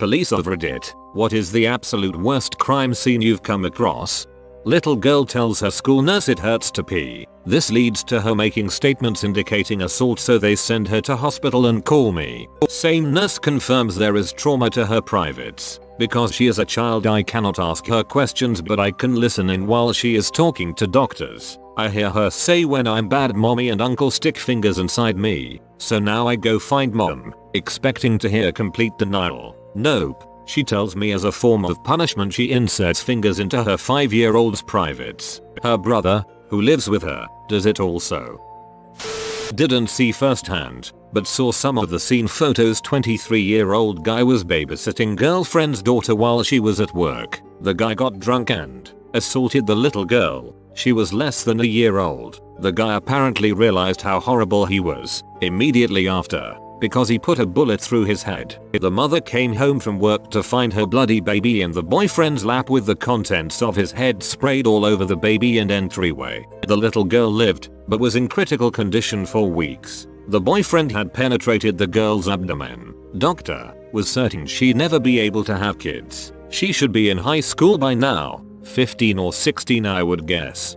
Police of Reddit, what is the absolute worst crime scene you've come across? Little girl tells her school nurse it hurts to pee. This leads to her making statements indicating assault, so they send her to hospital and call me. Same nurse confirms there is trauma to her privates. Because she is a child, I cannot ask her questions, but I can listen in while she is talking to doctors. I hear her say, when I'm bad, mommy and uncle stick fingers inside me. So now I go find mom, expecting to hear complete denial. Nope. She tells me as a form of punishment she inserts fingers into her 5-year-old's privates. Her brother, who lives with her, does it also. Didn't see firsthand, but saw some of the scene photos. 23-year-old guy was babysitting girlfriend's daughter while she was at work. The guy got drunk and assaulted the little girl. She was less than a year old. The guy apparently realized how horrible he was immediately after, because he put a bullet through his head. The mother came home from work to find her bloody baby in the boyfriend's lap with the contents of his head sprayed all over the baby and entryway. The little girl lived, but was in critical condition for weeks. The boyfriend had penetrated the girl's abdomen. Doctor was certain she'd never be able to have kids. She should be in high school by now, 15 or 16 I would guess.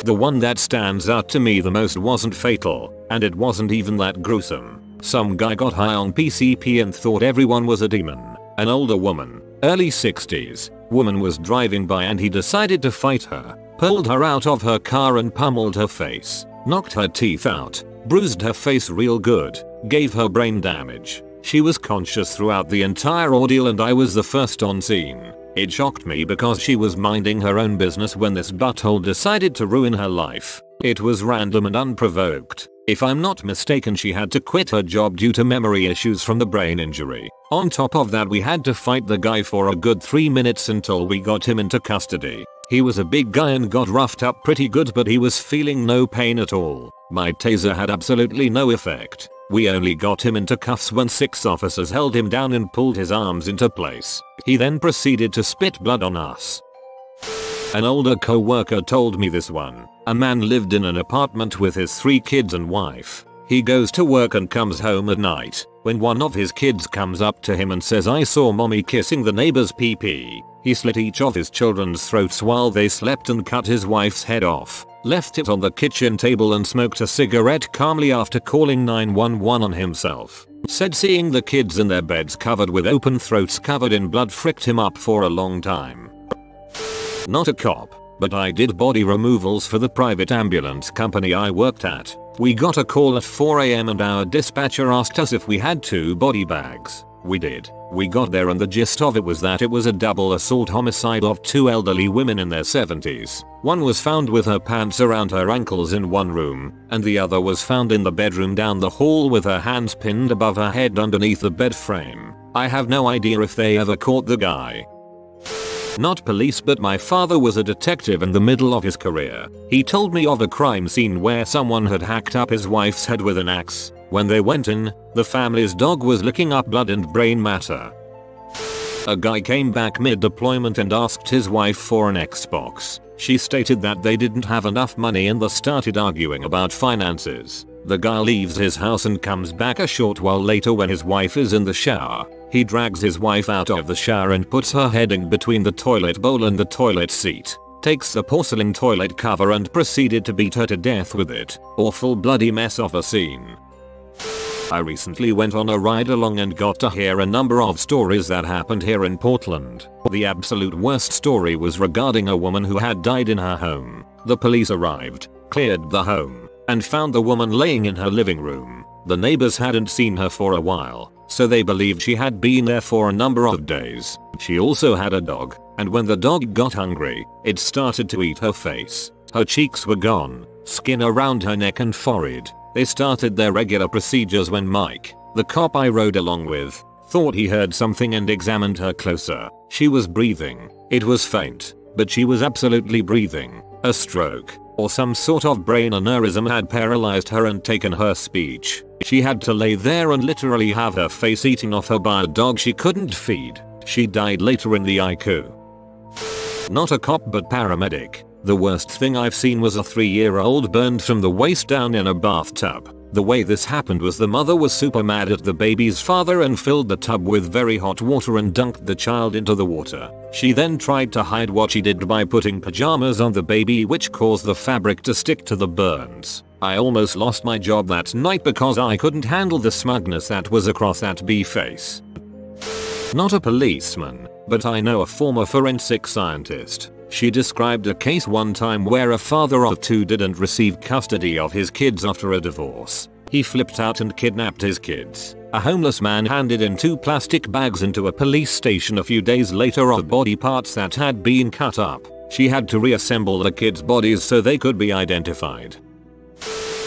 The one that stands out to me the most wasn't fatal, and it wasn't even that gruesome. Some guy got high on PCP and thought everyone was a demon. An older woman, early 60s, woman was driving by and he decided to fight her, pulled her out of her car and pummeled her face, knocked her teeth out, bruised her face real good, gave her brain damage. She was conscious throughout the entire ordeal and I was the first on scene. It shocked me because she was minding her own business when this butthole decided to ruin her life. It was random and unprovoked. If I'm not mistaken, she had to quit her job due to memory issues from the brain injury. On top of that, we had to fight the guy for a good 3 minutes until we got him into custody. He was a big guy and got roughed up pretty good, but he was feeling no pain at all. My taser had absolutely no effect. We only got him into cuffs when 6 officers held him down and pulled his arms into place. He then proceeded to spit blood on us. An older co-worker told me this one. A man lived in an apartment with his 3 kids and wife. He goes to work and comes home at night, when one of his kids comes up to him and says, "I saw mommy kissing the neighbor's pee-pee." He slit each of his children's throats while they slept and cut his wife's head off, left it on the kitchen table and smoked a cigarette calmly after calling 911 on himself. Said seeing the kids in their beds covered with open throats covered in blood fricked him up for a long time. Not a cop, but I did body removals for the private ambulance company I worked at. We got a call at 4 AM and our dispatcher asked us if we had 2 body bags. We did. We got there and the gist of it was that it was a double assault homicide of 2 elderly women in their 70s. One was found with her pants around her ankles in one room, and the other was found in the bedroom down the hall with her hands pinned above her head underneath the bed frame. I have no idea if they ever caught the guy. Not police, but my father was a detective in the middle of his career. He told me of a crime scene where someone had hacked up his wife's head with an axe. When they went in, the family's dog was licking up blood and brain matter. A guy came back mid-deployment and asked his wife for an Xbox. She stated that they didn't have enough money and they started arguing about finances. The guy leaves his house and comes back a short while later when his wife is in the shower. He drags his wife out of the shower and puts her head in between the toilet bowl and the toilet seat. Takes the porcelain toilet cover and proceeded to beat her to death with it. Awful bloody mess of a scene. I recently went on a ride along and got to hear a number of stories that happened here in Portland. The absolute worst story was regarding a woman who had died in her home. The police arrived, cleared the home, and found the woman laying in her living room. The neighbors hadn't seen her for a while, so they believed she had been there for a number of days. She also had a dog, and when the dog got hungry, it started to eat her face. Her cheeks were gone, skin around her neck and forehead. They started their regular procedures when Mike, the cop I rode along with, thought he heard something and examined her closer. She was breathing. It was faint, but she was absolutely breathing. A stroke, or some sort of brain aneurysm had paralyzed her and taken her speech. She had to lay there and literally have her face eaten off her by a dog she couldn't feed. She died later in the ICU. Not a cop but paramedic. The worst thing I've seen was a 3-year-old burned from the waist down in a bathtub. The way this happened was the mother was super mad at the baby's father and filled the tub with very hot water and dunked the child into the water. She then tried to hide what she did by putting pajamas on the baby, which caused the fabric to stick to the burns. I almost lost my job that night because I couldn't handle the smugness that was across that bee face. Not a policeman, but I know a former forensic scientist. She described a case one time where a father of two didn't receive custody of his kids after a divorce. He flipped out and kidnapped his kids. A homeless man handed in 2 plastic bags into a police station a few days later of body parts that had been cut up. She had to reassemble the kids' bodies so they could be identified.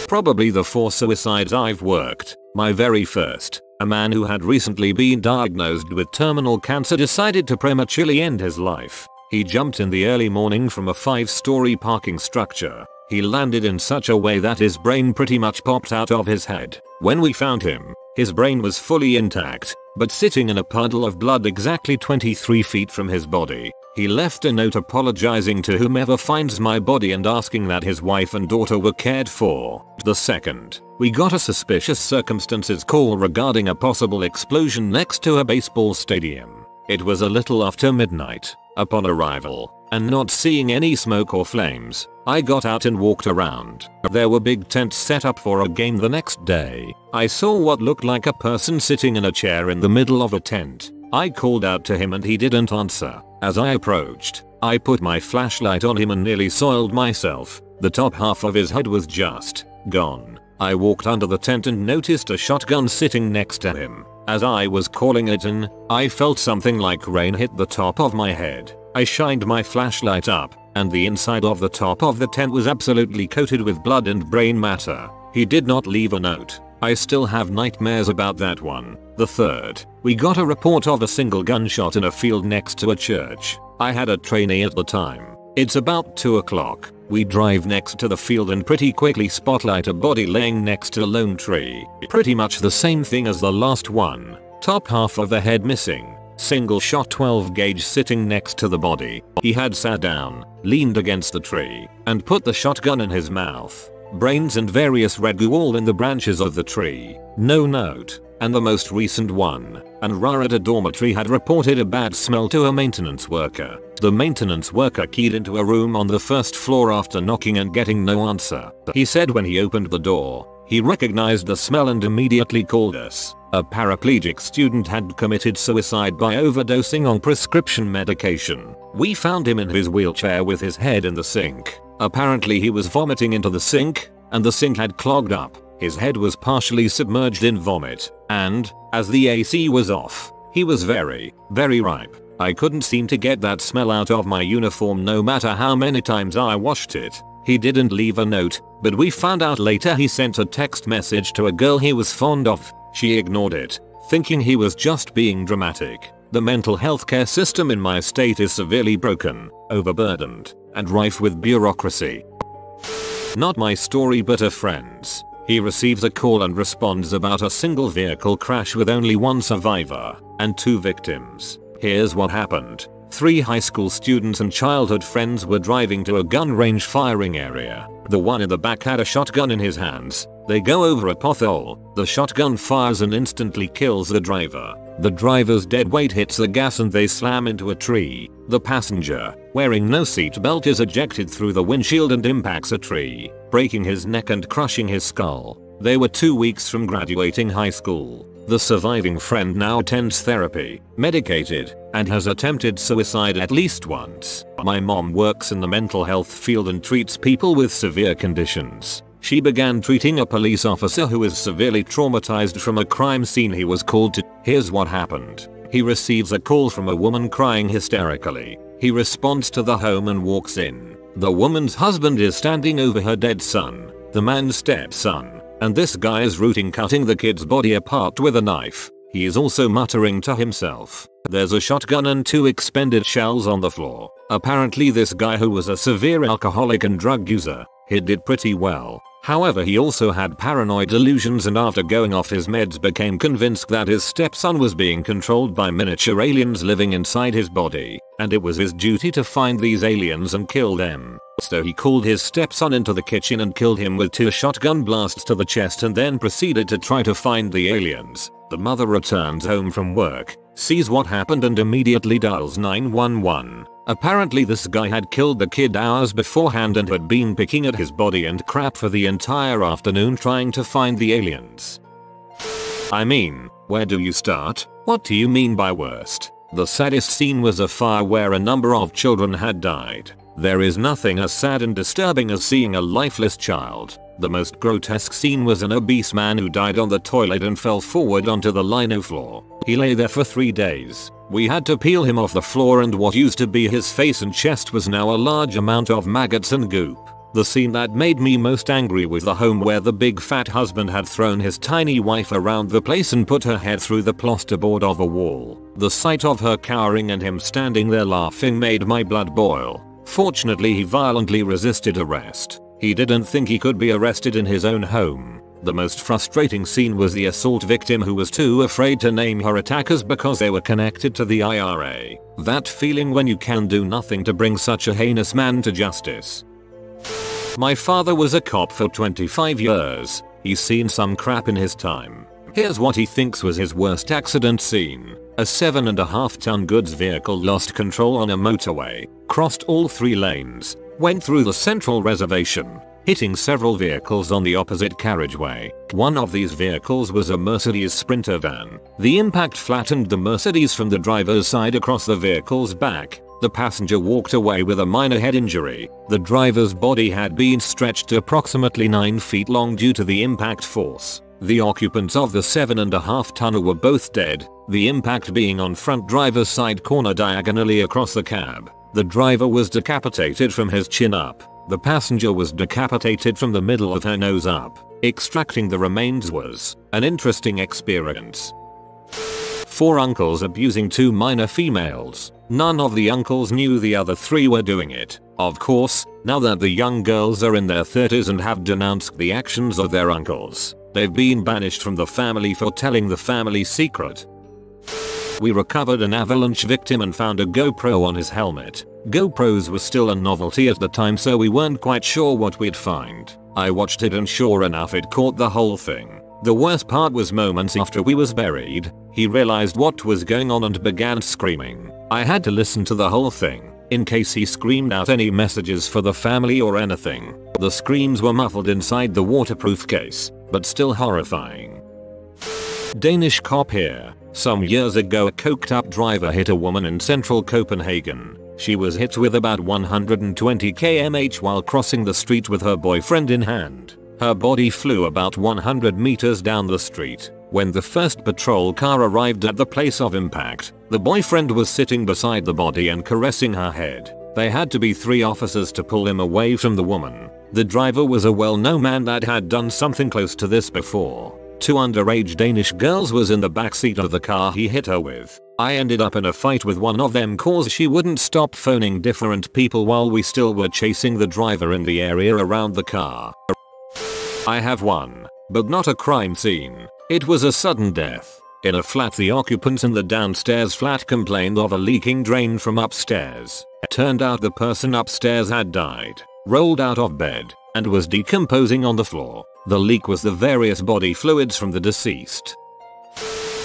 Probably the 4 suicides I've worked. My very first. A man who had recently been diagnosed with terminal cancer decided to prematurely end his life. He jumped in the early morning from a 5-story parking structure. He landed in such a way that his brain pretty much popped out of his head. When we found him, his brain was fully intact, but sitting in a puddle of blood exactly 23 feet from his body. He left a note apologizing to whomever finds my body and asking that his wife and daughter were cared for. The second, we got a suspicious circumstances call regarding a possible explosion next to a baseball stadium. It was a little after midnight. Upon arrival, and not seeing any smoke or flames, I got out and walked around. There were big tents set up for a game the next day. I saw what looked like a person sitting in a chair in the middle of a tent. I called out to him and he didn't answer. As I approached, I put my flashlight on him and nearly soiled myself. The top half of his head was just gone. I walked under the tent and noticed a shotgun sitting next to him. As I was calling it in, I felt something like rain hit the top of my head. I shined my flashlight up, and the inside of the top of the tent was absolutely coated with blood and brain matter. He did not leave a note. I still have nightmares about that one. The third, we got a report of a single gunshot in a field next to a church. I had a trainee at the time. It's about 2 o'clock. We drive next to the field and pretty quickly spotlight a body laying next to a lone tree. Pretty much the same thing as the last one. Top half of the head missing. Single shot 12 gauge sitting next to the body. He had sat down, leaned against the tree, and put the shotgun in his mouth. Brains and various red goo all in the branches of the tree. No note. And the most recent one, an RA at a dormitory had reported a bad smell to a maintenance worker. The maintenance worker keyed into a room on the first floor after knocking and getting no answer. He said when he opened the door, he recognized the smell and immediately called us. A paraplegic student had committed suicide by overdosing on prescription medication. We found him in his wheelchair with his head in the sink. Apparently he was vomiting into the sink, and the sink had clogged up. His head was partially submerged in vomit, and, as the AC was off, he was very ripe. I couldn't seem to get that smell out of my uniform no matter how many times I washed it. He didn't leave a note, but we found out later he sent a text message to a girl he was fond of. She ignored it, thinking he was just being dramatic. The mental health care system in my state is severely broken, overburdened, and rife with bureaucracy. Not my story but a friend's. He receives a call and responds about a single vehicle crash with only 1 survivor and 2 victims. Here's what happened. 3 high school students and childhood friends were driving to a gun range firing area. The one in the back had a shotgun in his hands. They go over a pothole. The shotgun fires and instantly kills the driver. The driver's dead weight hits the gas and they slam into a tree. The passenger, wearing no seatbelt, is ejected through the windshield and impacts a tree, breaking his neck and crushing his skull. They were 2 weeks from graduating high school. The surviving friend now attends therapy, medicated, and has attempted suicide at least once. My mom works in the mental health field and treats people with severe conditions. She began treating a police officer who is severely traumatized from a crime scene he was called to. Here's what happened. He receives a call from a woman crying hysterically. He responds to the home and walks in. The woman's husband is standing over her dead son, the man's stepson, and this guy is cutting the kid's body apart with a knife. He is also muttering to himself. There's a shotgun and 2 expended shells on the floor. Apparently this guy, who was a severe alcoholic and drug user, he did pretty well. However, he also had paranoid delusions and after going off his meds became convinced that his stepson was being controlled by miniature aliens living inside his body, and it was his duty to find these aliens and kill them. So he called his stepson into the kitchen and killed him with 2 shotgun blasts to the chest and then proceeded to try to find the aliens. The mother returns home from work, sees what happened and immediately dials 911. Apparently this guy had killed the kid hours beforehand and had been picking at his body and crap for the entire afternoon trying to find the aliens. I mean, where do you start? What do you mean by worst? The saddest scene was a fire where a number of children had died. There is nothing as sad and disturbing as seeing a lifeless child. The most grotesque scene was an obese man who died on the toilet and fell forward onto the lino floor. He lay there for 3 days. We had to peel him off the floor and what used to be his face and chest was now a large amount of maggots and goop. The scene that made me most angry was the home where the big fat husband had thrown his tiny wife around the place and put her head through the plasterboard of a wall. The sight of her cowering and him standing there laughing made my blood boil. Fortunately he violently resisted arrest. He didn't think he could be arrested in his own home. The most frustrating scene was the assault victim who was too afraid to name her attackers because they were connected to the IRA. That feeling when you can do nothing to bring such a heinous man to justice. My father was a cop for 25 years. He's seen some crap in his time. Here's what he thinks was his worst accident scene. A 7.5-ton goods vehicle lost control on a motorway, crossed all 3 lanes, went through the central reservation, hitting several vehicles on the opposite carriageway. One of these vehicles was a Mercedes Sprinter van. The impact flattened the Mercedes from the driver's side across the vehicle's back. The passenger walked away with a minor head injury. The driver's body had been stretched to approximately 9 feet long due to the impact force. The occupants of the 7.5-tonner were both dead, the impact being on front driver's side corner diagonally across the cab. The driver was decapitated from his chin up. The passenger was decapitated from the middle of her nose up. Extracting the remains was an interesting experience. 4 uncles abusing 2 minor females. None of the uncles knew the other 3 were doing it. Of course, now that the young girls are in their 30s and have denounced the actions of their uncles, they've been banished from the family for telling the family secret. We recovered an avalanche victim and found a GoPro on his helmet. GoPros were still a novelty at the time so we weren't quite sure what we'd find. I watched it and sure enough it caught the whole thing. The worst part was moments after we was buried, he realized what was going on and began screaming. I had to listen to the whole thing, in case he screamed out any messages for the family or anything. The screams were muffled inside the waterproof case, but still horrifying. Danish cop here. Some years ago a coked up driver hit a woman in central Copenhagen. She was hit with about 120 km/h while crossing the street with her boyfriend in hand. Her body flew about 100 meters down the street. When the first patrol car arrived at the place of impact, the boyfriend was sitting beside the body and caressing her head. They had to be 3 officers to pull him away from the woman. The driver was a well-known man that had done something close to this before. 2 underage Danish girls was in the backseat of the car he hit her with. I ended up in a fight with one of them cause she wouldn't stop phoning different people while we still were chasing the driver in the area around the car. I have one, but not a crime scene. It was a sudden death. In a flat the occupants in the downstairs flat complained of a leaking drain from upstairs. Turned out the person upstairs had died, rolled out of bed, and was decomposing on the floor. The leak was the various body fluids from the deceased.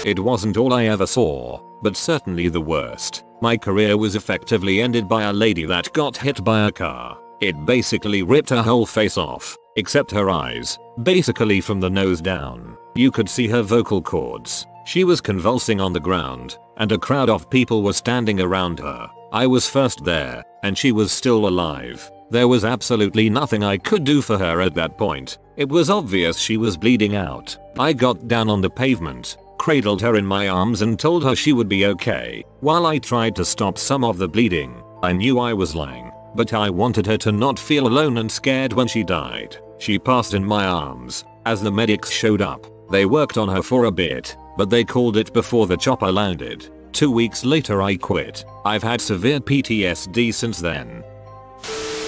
It wasn't all I ever saw, but certainly the worst. My career was effectively ended by a lady that got hit by a car. It basically ripped her whole face off, except her eyes, basically from the nose down. You could see her vocal cords. She was convulsing on the ground, and a crowd of people were standing around her. I was first there, and she was still alive. There was absolutely nothing I could do for her at that point. It was obvious she was bleeding out. I got down on the pavement, cradled her in my arms and told her she would be okay. While I tried to stop some of the bleeding, I knew I was lying, but I wanted her to not feel alone and scared when she died. She passed in my arms. As the medics showed up, they worked on her for a bit, but they called it before the chopper landed. 2 weeks later I quit. I've had severe PTSD since then.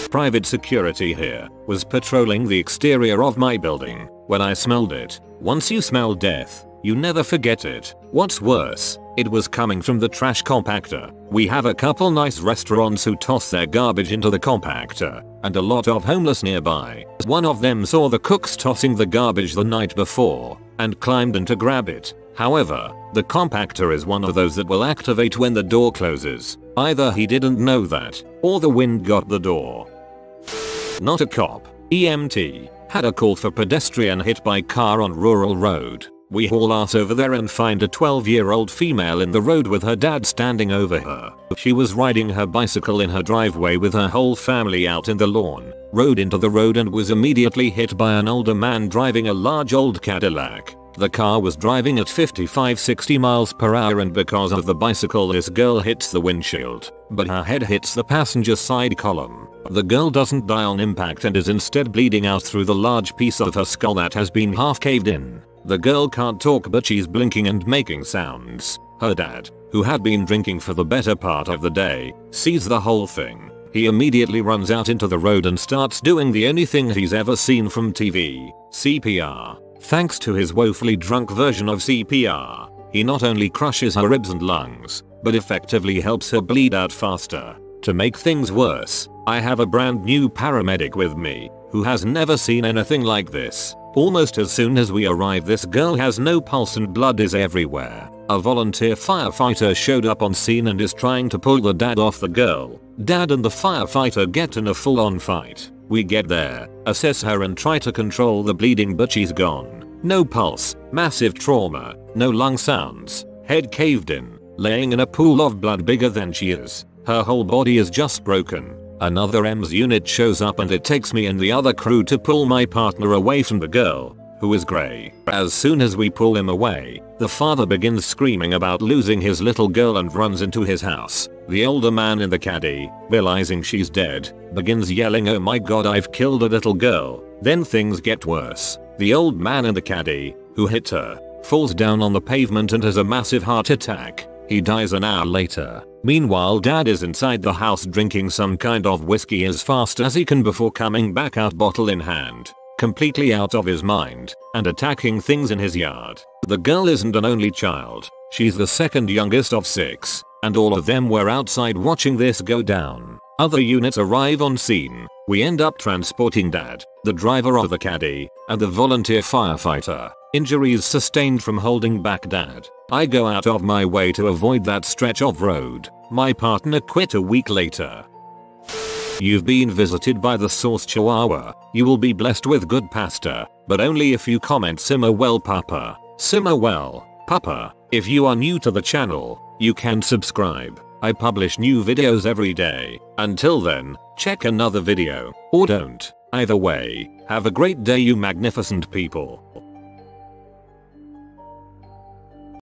Private security here. Was patrolling the exterior of my building when I smelled it. Once you smell death, You never forget it. What's worse, it was coming from the trash compactor. We have a couple nice restaurants who toss their garbage into the compactor, and a lot of homeless nearby. One of them saw the cooks tossing the garbage the night before, and climbed in to grab it. However, the compactor is one of those that will activate when the door closes. Either he didn't know that, or the wind got the door. Not a cop. EMT. Had a call for pedestrian hit by car on rural road. We haul ass over there and find a 12-year-old female in the road with her dad standing over her. She was riding her bicycle in her driveway with her whole family out in the lawn, rode into the road and was immediately hit by an older man driving a large old Cadillac. The car was driving at 55-60 miles per hour and because of the bicycle this girl hits the windshield, but her head hits the passenger side column. The girl doesn't die on impact and is instead bleeding out through the large piece of her skull that has been half caved in. The girl can't talk but she's blinking and making sounds. Her dad, who had been drinking for the better part of the day, sees the whole thing. He immediately runs out into the road and starts doing the only thing he's ever seen from TV, CPR. Thanks to his woefully drunk version of CPR, he not only crushes her ribs and lungs, but effectively helps her bleed out faster. To make things worse, I have a brand new paramedic with me, who has never seen anything like this. Almost as soon as we arrive this girl has no pulse and blood is everywhere. A volunteer firefighter showed up on scene and is trying to pull the dad off the girl. Dad and the firefighter get in a full-on fight. We get there, assess her and try to control the bleeding but she's gone. No pulse, massive trauma, no lung sounds, head caved in, laying in a pool of blood bigger than she is. Her whole body is just broken. Another EMS unit shows up and it takes me and the other crew to pull my partner away from the girl, who is grey. As soon as we pull him away, the father begins screaming about losing his little girl and runs into his house. The older man in the caddy, realizing she's dead, begins yelling, "Oh my god, I've killed a little girl." Then things get worse. The old man in the caddy, who hit her, falls down on the pavement and has a massive heart attack. He dies an hour later. Meanwhile dad is inside the house drinking some kind of whiskey as fast as he can before coming back out bottle in hand, completely out of his mind, and attacking things in his yard. The girl isn't an only child, she's the second youngest of 6, and all of them were outside watching this go down. Other units arrive on scene. We end up transporting dad, the driver of the caddy, and the volunteer firefighter. Injuries sustained from holding back dad. I go out of my way to avoid that stretch of road. My partner quit a week later. You've been visited by the Source Chihuahua. You will be blessed with good pasta, but only if you comment "Simmer well Papa." Simmer well, Papa. If you are new to the channel, you can subscribe. I publish new videos every day. Until then, check another video, or don't. Either way, have a great day you magnificent people.